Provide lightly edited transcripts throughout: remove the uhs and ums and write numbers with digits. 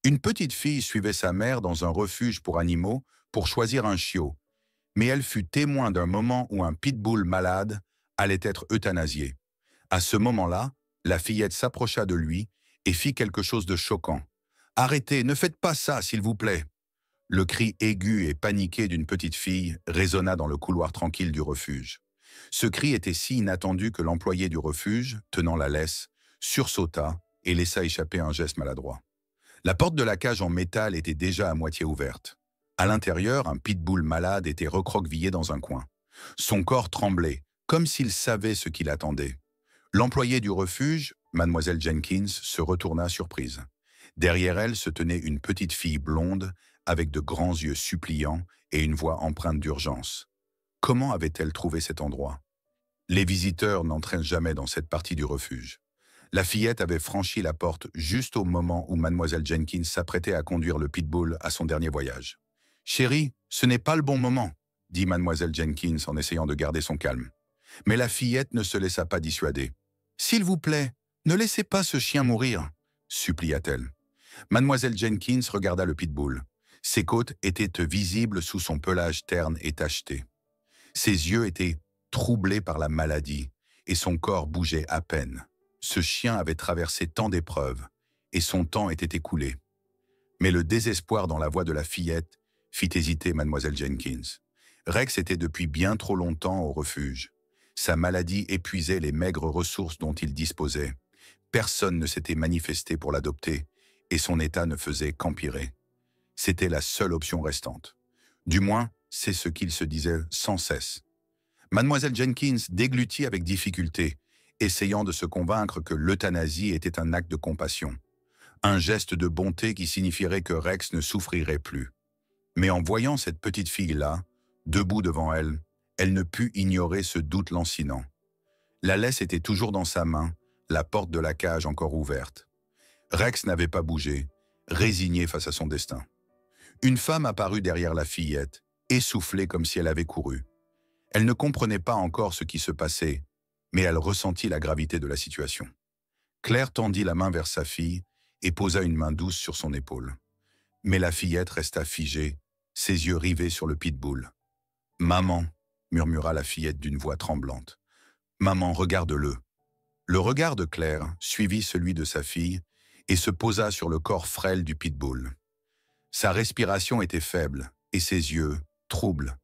Une petite fille suivait sa mère dans un refuge pour animaux pour choisir un chiot, mais elle fut témoin d'un moment où un pitbull malade allait être euthanasié. À ce moment-là, la fillette s'approcha de lui et fit quelque chose de choquant. « Arrêtez, ne faites pas ça, s'il vous plaît !» Le cri aigu et paniqué d'une petite fille résonna dans le couloir tranquille du refuge. Ce cri était si inattendu que l'employé du refuge, tenant la laisse, sursauta et laissa échapper un geste maladroit. La porte de la cage en métal était déjà à moitié ouverte. À l'intérieur, un pitbull malade était recroquevillé dans un coin. Son corps tremblait, comme s'il savait ce qui l'attendait. L'employé du refuge, mademoiselle Jenkins, se retourna surprise. Derrière elle se tenait une petite fille blonde, avec de grands yeux suppliants et une voix empreinte d'urgence. Comment avait-elle trouvé cet endroit? Les visiteurs n'entraient jamais dans cette partie du refuge. La fillette avait franchi la porte juste au moment où mademoiselle Jenkins s'apprêtait à conduire le pitbull à son dernier voyage. « Chérie, ce n'est pas le bon moment », dit mademoiselle Jenkins en essayant de garder son calme. Mais la fillette ne se laissa pas dissuader. « S'il vous plaît, ne laissez pas ce chien mourir », supplia-t-elle. Mademoiselle Jenkins regarda le pitbull. Ses côtes étaient visibles sous son pelage terne et tacheté. Ses yeux étaient troublés par la maladie et son corps bougeait à peine. Ce chien avait traversé tant d'épreuves et son temps était écoulé. Mais le désespoir dans la voix de la fillette fit hésiter mademoiselle Jenkins. Rex était depuis bien trop longtemps au refuge. Sa maladie épuisait les maigres ressources dont il disposait. Personne ne s'était manifesté pour l'adopter et son état ne faisait qu'empirer. C'était la seule option restante. Du moins, c'est ce qu'il se disait sans cesse. Mademoiselle Jenkins déglutit avec difficulté, essayant de se convaincre que l'euthanasie était un acte de compassion, un geste de bonté qui signifierait que Rex ne souffrirait plus. Mais en voyant cette petite fille-là, debout devant elle, elle ne put ignorer ce doute lancinant. La laisse était toujours dans sa main, la porte de la cage encore ouverte. Rex n'avait pas bougé, résigné face à son destin. Une femme apparut derrière la fillette, essoufflée comme si elle avait couru. Elle ne comprenait pas encore ce qui se passait, mais elle ressentit la gravité de la situation. Claire tendit la main vers sa fille et posa une main douce sur son épaule. Mais la fillette resta figée, ses yeux rivés sur le pitbull. « Maman », murmura la fillette d'une voix tremblante. « Maman, regarde-le ». Le regard de Claire suivit celui de sa fille et se posa sur le corps frêle du pitbull. Sa respiration était faible et ses yeux, troubles.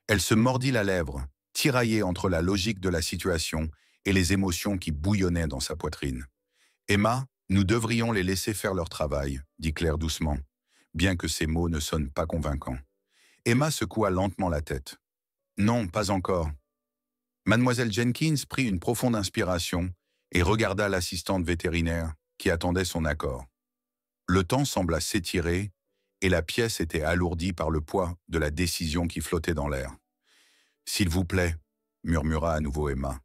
Elle se mordit la lèvre, tiraillée entre la logique de la situation et les émotions qui bouillonnaient dans sa poitrine. « Emma, nous devrions les laisser faire leur travail », dit Claire doucement, bien que ces mots ne sonnent pas convaincants. Emma secoua lentement la tête. « Non, pas encore. » Mademoiselle Jenkins prit une profonde inspiration et regarda l'assistante vétérinaire qui attendait son accord. Le temps sembla s'étirer et la pièce était alourdie par le poids de la décision qui flottait dans l'air. « S'il vous plaît », murmura à nouveau Emma.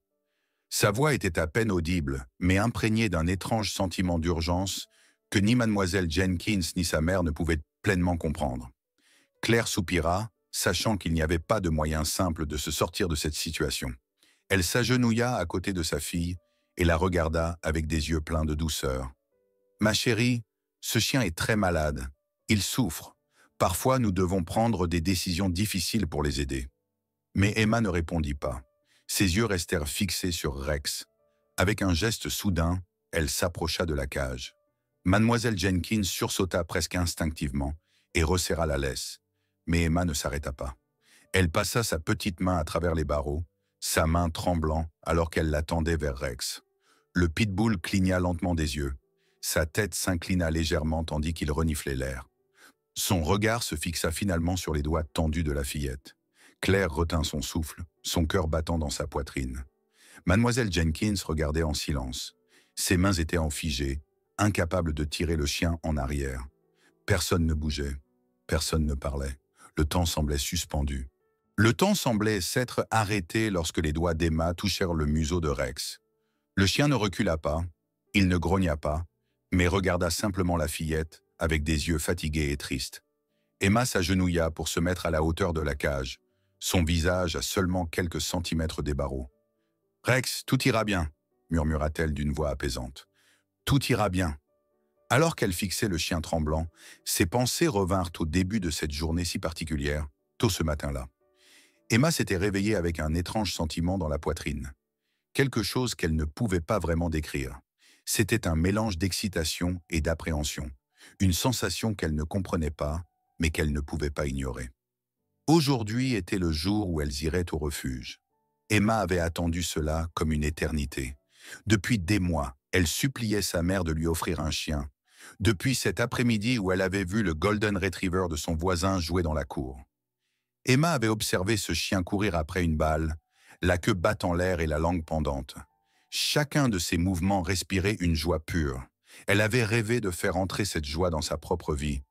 Sa voix était à peine audible, mais imprégnée d'un étrange sentiment d'urgence que ni mademoiselle Jenkins ni sa mère ne pouvaient pleinement comprendre. Claire soupira, sachant qu'il n'y avait pas de moyen simple de se sortir de cette situation. Elle s'agenouilla à côté de sa fille et la regarda avec des yeux pleins de douceur. « Ma chérie, ce chien est très malade. Il souffre. Parfois, nous devons prendre des décisions difficiles pour les aider. » Mais Emma ne répondit pas. Ses yeux restèrent fixés sur Rex. Avec un geste soudain, elle s'approcha de la cage. Mademoiselle Jenkins sursauta presque instinctivement et resserra la laisse. Mais Emma ne s'arrêta pas. Elle passa sa petite main à travers les barreaux, sa main tremblant alors qu'elle la tendait vers Rex. Le pitbull cligna lentement des yeux. Sa tête s'inclina légèrement tandis qu'il reniflait l'air. Son regard se fixa finalement sur les doigts tendus de la fillette. Claire retint son souffle, son cœur battant dans sa poitrine. Mademoiselle Jenkins regardait en silence. Ses mains étaient en figée, incapables de tirer le chien en arrière. Personne ne bougeait, personne ne parlait. Le temps semblait suspendu. Le temps semblait s'être arrêté lorsque les doigts d'Emma touchèrent le museau de Rex. Le chien ne recula pas, il ne grogna pas, mais regarda simplement la fillette avec des yeux fatigués et tristes. Emma s'agenouilla pour se mettre à la hauteur de la cage, son visage à seulement quelques centimètres des barreaux. « Rex, tout ira bien », murmura-t-elle d'une voix apaisante. « Tout ira bien. » Alors qu'elle fixait le chien tremblant, ses pensées revinrent au début de cette journée si particulière, tôt ce matin-là. Emma s'était réveillée avec un étrange sentiment dans la poitrine. Quelque chose qu'elle ne pouvait pas vraiment décrire. C'était un mélange d'excitation et d'appréhension. Une sensation qu'elle ne comprenait pas, mais qu'elle ne pouvait pas ignorer. Aujourd'hui était le jour où elles iraient au refuge. Emma avait attendu cela comme une éternité. Depuis des mois, elle suppliait sa mère de lui offrir un chien. Depuis cet après-midi où elle avait vu le Golden Retriever de son voisin jouer dans la cour. Emma avait observé ce chien courir après une balle, la queue batte en l'air et la langue pendante. Chacun de ses mouvements respirait une joie pure. Elle avait rêvé de faire entrer cette joie dans sa propre vie.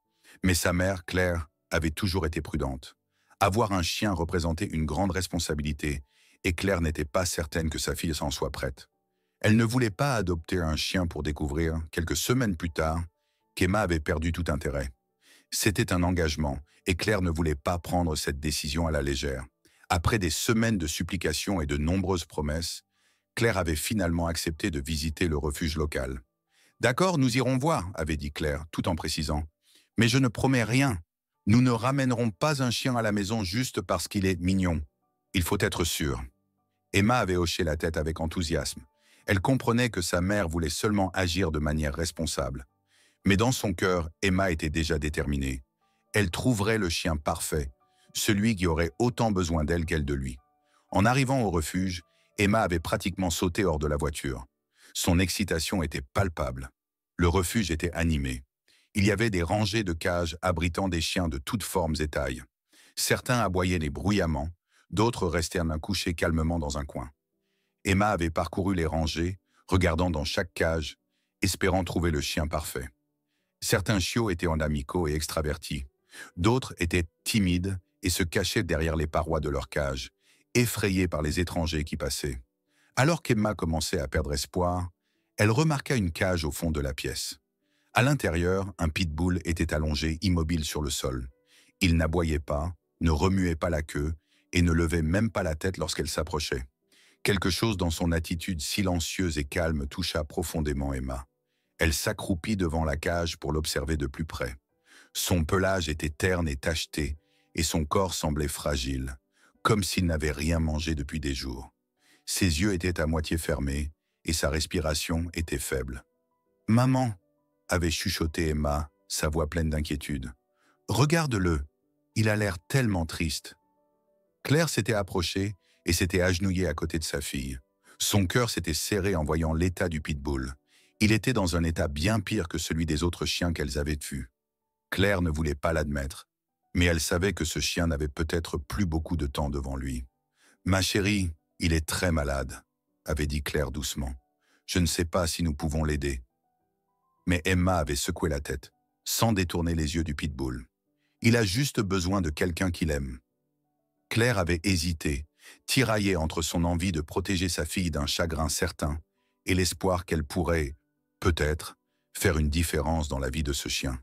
Mais sa mère, Claire, avait toujours été prudente. Avoir un chien représentait une grande responsabilité, et Claire n'était pas certaine que sa fille s'en soit prête. Elle ne voulait pas adopter un chien pour découvrir, quelques semaines plus tard, qu'Emma avait perdu tout intérêt. C'était un engagement, et Claire ne voulait pas prendre cette décision à la légère. Après des semaines de supplications et de nombreuses promesses, Claire avait finalement accepté de visiter le refuge local. « D'accord, nous irons voir », avait dit Claire, tout en précisant. « Mais je ne promets rien. Nous ne ramènerons pas un chien à la maison juste parce qu'il est mignon. Il faut être sûr. » Emma avait hoché la tête avec enthousiasme. Elle comprenait que sa mère voulait seulement agir de manière responsable. Mais dans son cœur, Emma était déjà déterminée. Elle trouverait le chien parfait, celui qui aurait autant besoin d'elle qu'elle de lui. En arrivant au refuge, Emma avait pratiquement sauté hors de la voiture. Son excitation était palpable. Le refuge était animé. Il y avait des rangées de cages abritant des chiens de toutes formes et tailles. Certains aboyaient bruyamment, d'autres restèrent couchés calmement dans un coin. Emma avait parcouru les rangées, regardant dans chaque cage, espérant trouver le chien parfait. Certains chiots étaient en amicaux et extravertis. D'autres étaient timides et se cachaient derrière les parois de leur cage, effrayés par les étrangers qui passaient. Alors qu'Emma commençait à perdre espoir, elle remarqua une cage au fond de la pièce. À l'intérieur, un pitbull était allongé immobile sur le sol. Il n'aboyait pas, ne remuait pas la queue et ne levait même pas la tête lorsqu'elle s'approchait. Quelque chose dans son attitude silencieuse et calme toucha profondément Emma. Elle s'accroupit devant la cage pour l'observer de plus près. Son pelage était terne et tacheté, et son corps semblait fragile, comme s'il n'avait rien mangé depuis des jours. Ses yeux étaient à moitié fermés, et sa respiration était faible. « Maman !» avait chuchoté Emma, sa voix pleine d'inquiétude. « Regarde-le, il a l'air tellement triste. » Claire s'était approchée et s'était agenouillée à côté de sa fille. Son cœur s'était serré en voyant l'état du pitbull. Il était dans un état bien pire que celui des autres chiens qu'elles avaient vus. Claire ne voulait pas l'admettre, mais elle savait que ce chien n'avait peut-être plus beaucoup de temps devant lui. « Ma chérie, il est très malade », avait dit Claire doucement. « Je ne sais pas si nous pouvons l'aider. » Mais Emma avait secoué la tête, sans détourner les yeux du pitbull. « Il a juste besoin de quelqu'un qui l'aime. » Claire avait hésité, tiraillée entre son envie de protéger sa fille d'un chagrin certain et l'espoir qu'elle pourrait, peut-être, faire une différence dans la vie de ce chien.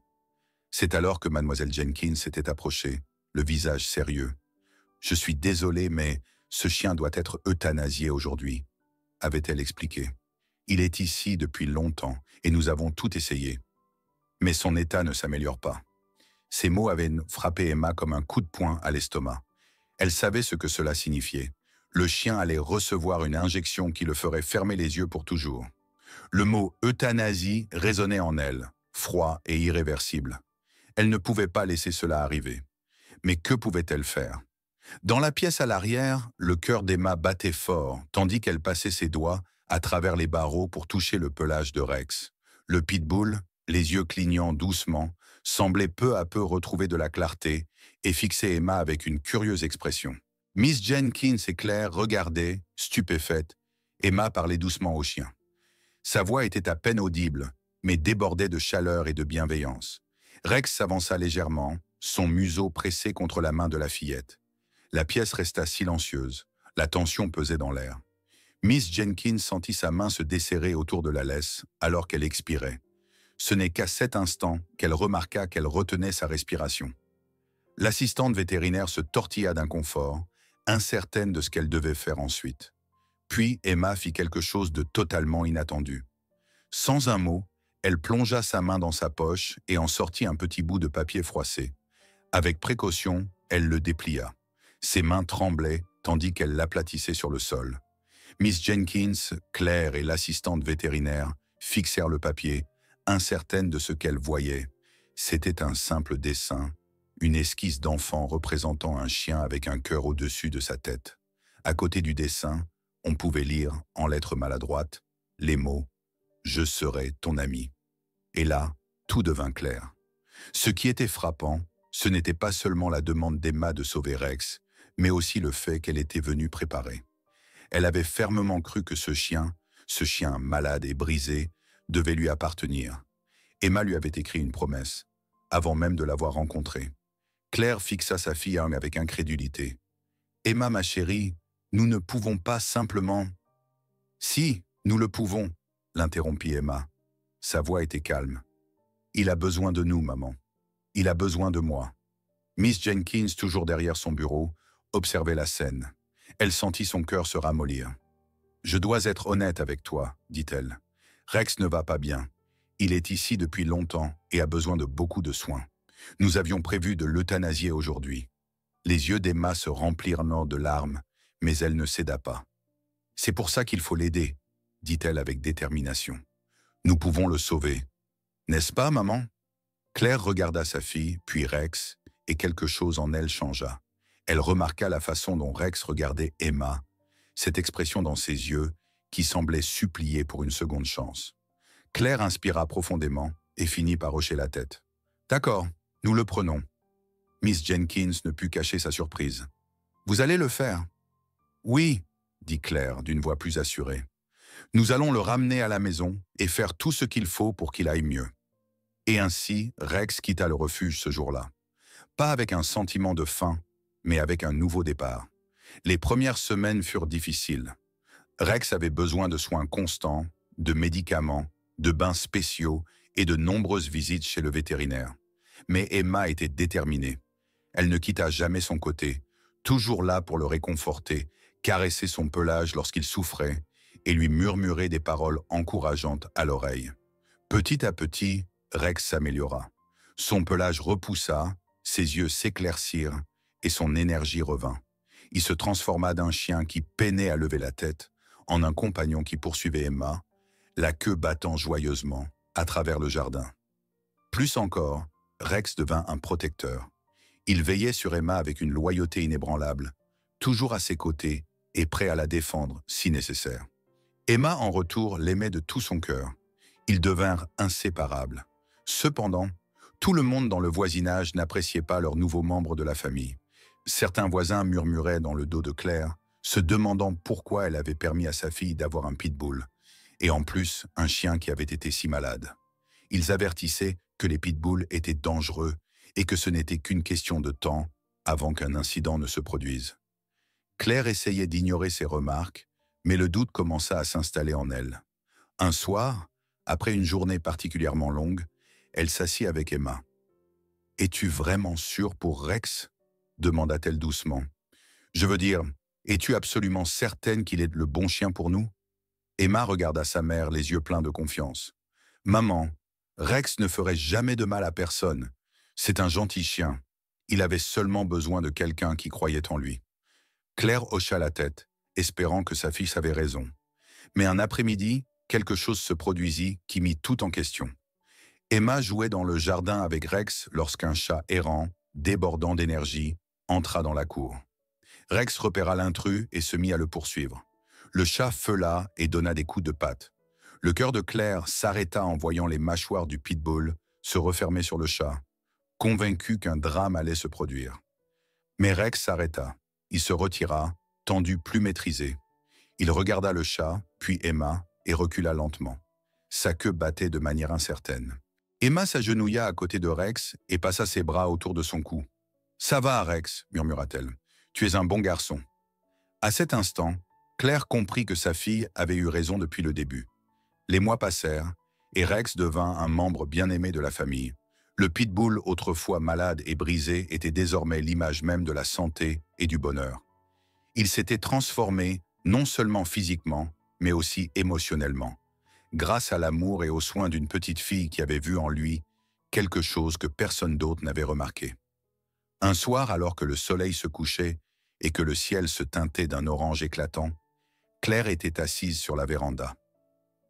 C'est alors que Mademoiselle Jenkins s'était approchée, le visage sérieux. « Je suis désolée, mais ce chien doit être euthanasié aujourd'hui », avait-elle expliqué. « Il est ici depuis longtemps et nous avons tout essayé. Mais son état ne s'améliore pas. » Ces mots avaient frappé Emma comme un coup de poing à l'estomac. Elle savait ce que cela signifiait. Le chien allait recevoir une injection qui le ferait fermer les yeux pour toujours. Le mot « euthanasie » résonnait en elle, froid et irréversible. Elle ne pouvait pas laisser cela arriver. Mais que pouvait-elle faire? Dans la pièce à l'arrière, le cœur d'Emma battait fort, tandis qu'elle passait ses doigts à travers les barreaux pour toucher le pelage de Rex. Le pitbull, les yeux clignant doucement, semblait peu à peu retrouver de la clarté et fixait Emma avec une curieuse expression. Miss Jenkins et Claire regardaient, stupéfaites. Emma parlait doucement au chien. Sa voix était à peine audible, mais débordait de chaleur et de bienveillance. Rex s'avança légèrement, son museau pressé contre la main de la fillette. La pièce resta silencieuse, la tension pesait dans l'air. Miss Jenkins sentit sa main se desserrer autour de la laisse alors qu'elle expirait. Ce n'est qu'à cet instant qu'elle remarqua qu'elle retenait sa respiration. L'assistante vétérinaire se tortilla d'inconfort, incertaine de ce qu'elle devait faire ensuite. Puis Emma fit quelque chose de totalement inattendu. Sans un mot, Elle plongea sa main dans sa poche et en sortit un petit bout de papier froissé. Avec précaution, elle le déplia. Ses mains tremblaient tandis qu'elle l'aplatissait sur le sol. Miss Jenkins, Claire et l'assistante vétérinaire fixèrent le papier, incertaines de ce qu'elles voyaient. C'était un simple dessin, une esquisse d'enfant représentant un chien avec un cœur au-dessus de sa tête. À côté du dessin, on pouvait lire, en lettres maladroites, les mots « Je serai ton ami ». Et là, tout devint clair. Ce qui était frappant, ce n'était pas seulement la demande d'Emma de sauver Rex, mais aussi le fait qu'elle était venue préparer. Elle avait fermement cru que ce chien malade et brisé, devait lui appartenir. Emma lui avait écrit une promesse, avant même de l'avoir rencontrée. Claire fixa sa fille avec incrédulité. « Emma, ma chérie, nous ne pouvons pas simplement… »« Si, nous le pouvons, » l'interrompit Emma. Sa voix était calme. « Il a besoin de nous, maman. Il a besoin de moi. » Miss Jenkins, toujours derrière son bureau, observait la scène. Elle sentit son cœur se ramollir. « Je dois être honnête avec toi, » dit-elle. « Rex ne va pas bien. Il est ici depuis longtemps et a besoin de beaucoup de soins. Nous avions prévu de l'euthanasier aujourd'hui. » Les yeux d'Emma se remplirent de larmes, mais elle ne céda pas. « C'est pour ça qu'il faut l'aider, » dit-elle avec détermination. « Nous pouvons le sauver. N'est-ce pas, maman ?» Claire regarda sa fille, puis Rex, et quelque chose en elle changea. Elle remarqua la façon dont Rex regardait Emma, cette expression dans ses yeux qui semblait supplier pour une seconde chance. Claire inspira profondément et finit par hocher la tête. « D'accord, nous le prenons. » Miss Jenkins ne put cacher sa surprise. « Vous allez le faire ?»« Oui, » dit Claire d'une voix plus assurée. « Nous allons le ramener à la maison et faire tout ce qu'il faut pour qu'il aille mieux. » Et ainsi, Rex quitta le refuge ce jour-là. Pas avec un sentiment de faim, mais avec un nouveau départ. Les premières semaines furent difficiles. Rex avait besoin de soins constants, de médicaments, de bains spéciaux et de nombreuses visites chez le vétérinaire. Mais Emma était déterminée. Elle ne quitta jamais son côté, toujours là pour le réconforter, caresser son pelage lorsqu'il souffrait et lui murmurer des paroles encourageantes à l'oreille. Petit à petit, Rex s'améliora. Son pelage repoussa, ses yeux s'éclaircirent et son énergie revint. Il se transforma d'un chien qui peinait à lever la tête en un compagnon qui poursuivait Emma, la queue battant joyeusement à travers le jardin. Plus encore, Rex devint un protecteur. Il veillait sur Emma avec une loyauté inébranlable, toujours à ses côtés et prêt à la défendre si nécessaire. Emma, en retour, l'aimait de tout son cœur. Ils devinrent inséparables. Cependant, tout le monde dans le voisinage n'appréciait pas leur nouveau membre de la famille. Certains voisins murmuraient dans le dos de Claire, se demandant pourquoi elle avait permis à sa fille d'avoir un pitbull, et en plus un chien qui avait été si malade. Ils avertissaient que les pitbulls étaient dangereux et que ce n'était qu'une question de temps avant qu'un incident ne se produise. Claire essayait d'ignorer ces remarques, mais le doute commença à s'installer en elle. Un soir, après une journée particulièrement longue, elle s'assit avec Emma. « Es-tu vraiment sûre pour Rex ?» demanda-t-elle doucement. « Je veux dire, es-tu absolument certaine qu'il est le bon chien pour nous ?» Emma regarda sa mère, les yeux pleins de confiance. « Maman, Rex ne ferait jamais de mal à personne. C'est un gentil chien. Il avait seulement besoin de quelqu'un qui croyait en lui. » Claire hocha la tête, espérant que sa fille avait raison. Mais un après-midi, quelque chose se produisit qui mit tout en question. Emma jouait dans le jardin avec Rex lorsqu'un chat errant, débordant d'énergie, entra dans la cour. Rex repéra l'intrus et se mit à le poursuivre. Le chat feula et donna des coups de patte. Le cœur de Claire s'arrêta en voyant les mâchoires du pitbull se refermer sur le chat, convaincu qu'un drame allait se produire. Mais Rex s'arrêta. Il se retira, tendu plus maîtrisé. Il regarda le chat, puis Emma, et recula lentement. Sa queue battait de manière incertaine. Emma s'agenouilla à côté de Rex et passa ses bras autour de son cou. « Ça va, Rex, » murmura-t-elle. « Tu es un bon garçon. » À cet instant, Claire comprit que sa fille avait eu raison depuis le début. Les mois passèrent, et Rex devint un membre bien-aimé de la famille. Le pitbull, autrefois malade et brisé, était désormais l'image même de la santé et du bonheur. Il s'était transformé non seulement physiquement, mais aussi émotionnellement. grâce à l'amour et aux soins d'une petite fille qui avait vu en lui quelque chose que personne d'autre n'avait remarqué. Un soir, alors que le soleil se couchait et que le ciel se teintait d'un orange éclatant, Claire était assise sur la véranda.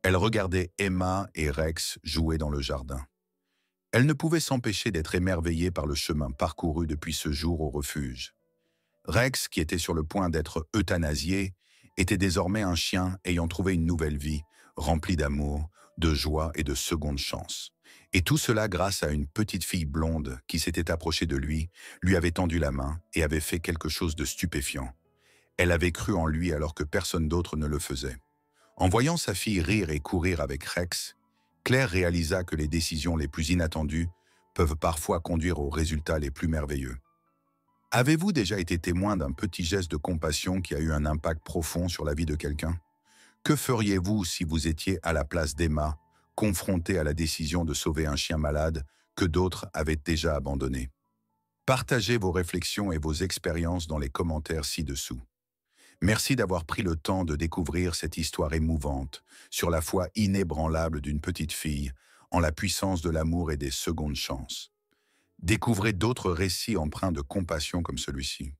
Elle regardait Emma et Rex jouer dans le jardin. Elle ne pouvait s'empêcher d'être émerveillée par le chemin parcouru depuis ce jour au refuge. Rex, qui était sur le point d'être euthanasié, était désormais un chien ayant trouvé une nouvelle vie, remplie d'amour, de joie et de seconde chance. Et tout cela grâce à une petite fille blonde qui s'était approchée de lui avait tendu la main et avait fait quelque chose de stupéfiant. Elle avait cru en lui alors que personne d'autre ne le faisait. En voyant sa fille rire et courir avec Rex, Claire réalisa que les décisions les plus inattendues peuvent parfois conduire aux résultats les plus merveilleux. Avez-vous déjà été témoin d'un petit geste de compassion qui a eu un impact profond sur la vie de quelqu'un? Que feriez-vous si vous étiez à la place d'Emma, confrontée à la décision de sauver un chien malade que d'autres avaient déjà abandonné? Partagez vos réflexions et vos expériences dans les commentaires ci-dessous. Merci d'avoir pris le temps de découvrir cette histoire émouvante sur la foi inébranlable d'une petite fille en la puissance de l'amour et des secondes chances. Découvrez d'autres récits empreints de compassion comme celui-ci.